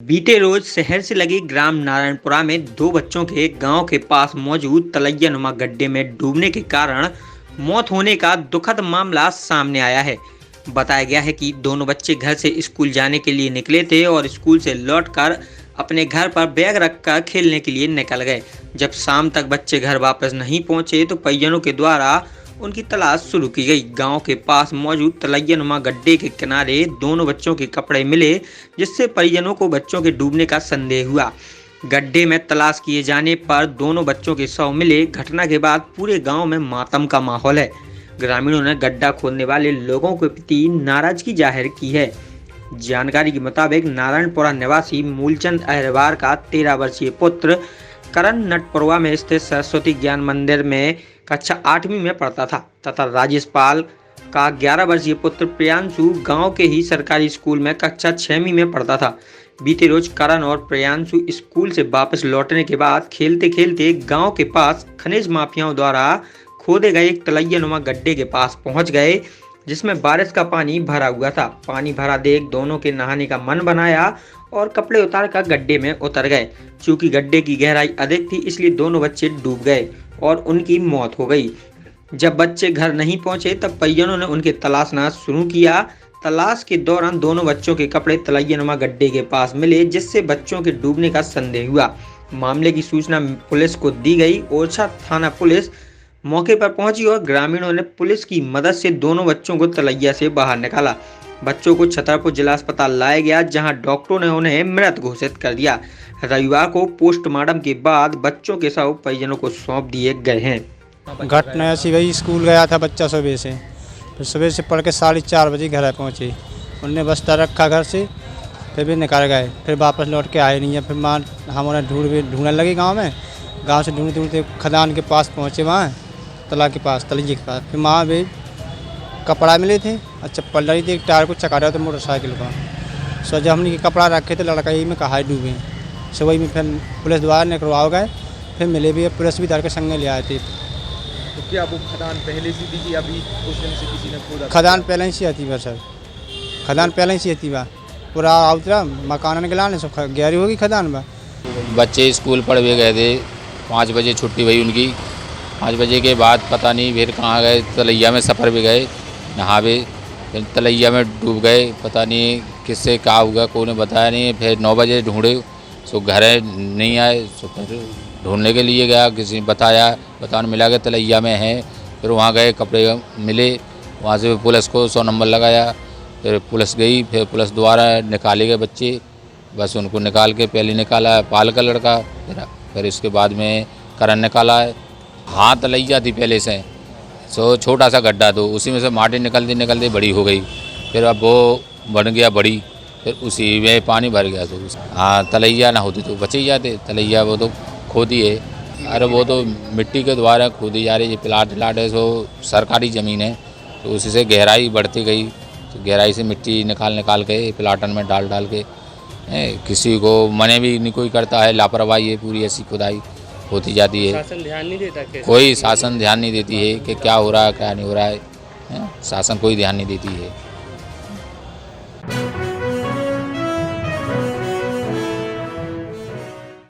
बीते रोज शहर से लगे ग्राम नारायणपुरा में दो बच्चों के गांव के पास मौजूद तलैया नुमा गड्ढे में डूबने के कारण मौत होने का दुखद मामला सामने आया है। बताया गया है कि दोनों बच्चे घर से स्कूल जाने के लिए निकले थे और स्कूल से लौटकर अपने घर पर बैग रखकर खेलने के लिए निकल गए। जब शाम तक बच्चे घर वापस नहीं पहुंचे तो परिजनों के द्वारा उनकी तलाश शुरू की गई। गांव के पास मौजूद तलैया नुमा गड्ढे के किनारे दोनों बच्चों के कपड़े मिले, जिससे परिजनों को बच्चों के डूबने का संदेह हुआ। गड्ढे में तलाश किए जाने पर दोनों बच्चों के शव मिले। घटना के बाद पूरे गांव में मातम का माहौल है। ग्रामीणों ने गड्ढा खोदने वाले लोगों के प्रति नाराजगी जाहिर की है। जानकारी के मुताबिक नारायणपुरा निवासी मूलचंद अहरवार का 13 वर्षीय पुत्र करण नटपरवा में स्थित सरस्वती ज्ञान मंदिर में कक्षा 8वीं में पढ़ता था तथा राजेश पाल का 11 वर्षीय पुत्र प्रियांशु गांव के ही सरकारी स्कूल में कक्षा 6वीं में पढ़ता था। बीते रोज करण और प्रियांशु स्कूल से वापस लौटने के बाद खेलते खेलते गांव के पास खनिज माफियाओं द्वारा खोदे गए एक तलैया नुमा गड्ढे के पास पहुंच गए, जिसमें बारिश का पानी भरा हुआ था। पानी भरा देख दोनों के नहाने का मन बनाया और कपड़े उतार कर गड्ढे में उतर गए। चूंकि गड्ढे की गहराई अधिक थी, इसलिए दोनों बच्चे डूब गए और उनकी मौत हो गई। जब बच्चे घर नहीं पहुंचे तब परिजनों ने उनकी तलाशना शुरू किया। तलाश के दौरान दोनों बच्चों के कपड़े तलैया नुमा गड्ढे के पास मिले, जिससे बच्चों के डूबने का संदेह हुआ। मामले की सूचना पुलिस को दी गई। ओरछा थाना पुलिस मौके पर पहुंची और ग्रामीणों ने पुलिस की मदद से दोनों बच्चों को तलैया से बाहर निकाला। बच्चों को छतरपुर जिला अस्पताल लाया गया, जहां डॉक्टरों ने उन्हें मृत घोषित कर दिया। रविवार को पोस्टमार्टम के बाद बच्चों के शव परिजनों को सौंप दिए गए हैं। घटना ऐसी भाई, स्कूल गया था बच्चा सुबह से, फिर सुबह से पढ़ के 4:30 बजे घर पहुँचे। उनने बस्ता रखा घर से, फिर भी निकल गए, फिर वापस लौट के आए नहीं है। फिर माँ हम उन्हें ढूंढने लगे गांव से ढूंढते ढूंढते खदान के पास पहुँचे, वहाँ तला के पास, तलैये के पास। फिर वहाँ भी कपड़ा मिले थे और चप्पल डली थी, एक टायर को चका रहा था मोटरसाइकिल का। सो जब हमने कपड़ा रखे थे लड़का ही में कहा डूबे। सो वही में फिर पुलिस द्वारा निकलवा गए, फिर मिले भी, पुलिस भी धर के संगे ले आए थे। तो क्या वो खदान पहले से थी कि अभी उस दिन से किसी ने खोदा? खदान पहले से आती बा सर, खदान पहले से आती बा, पूरा आउतरा मकान निकला सब गहरी होगी खदान बा। बच्चे स्कूल पढ़ भी गए थे, 5 बजे छुट्टी हुई उनकी। 5 बजे के बाद पता नहीं फिर कहाँ गए, तलैया में सफ़र भी गए, नहा भी, फिर तलैया में डूब गए। पता नहीं किससे क्या हुआ, कोई ने बताया नहीं। फिर 9 बजे ढूंढे, सो घर नहीं आए, सो फिर ढूंढने के लिए गया, किसी ने बताने मिला कि तलैया में है। फिर वहाँ गए, कपड़े मिले, वहाँ से पुलिस को 100 नंबर लगाया। फिर पुलिस गई, फिर पुलिस द्वारा निकाले गए बच्चे। बस उनको निकाल के पहले निकाला पाल का लड़का, फिर इसके बाद में करण निकाला है। हाँ, तलैया थी पहले से, सो छोटा सा गड्ढा, तो उसी में से माटी निकलती बड़ी हो गई। फिर अब वो बन गया बड़ी, फिर उसी में पानी भर गया। तो हाँ, तलैया ना होती तो बचे ही जाते। तलैया वो तो खोदी है, अरे वो तो मिट्टी के द्वारा खोदी जा रही है। प्लाट है, सो सरकारी ज़मीन है, तो उसी से गहराई बढ़ती गई। तो गहराई से मिट्टी निकाल के प्लाटन में डाल के किसी को मने भी नहीं कोई करता है। लापरवाही है पूरी, ऐसी खुदाई होती जाती है। शासन ध्यान नहीं देता? कोई शासन ध्यान नहीं देती है कि क्या हो रहा है क्या नहीं हो रहा है। शासन कोई ध्यान नहीं देती है।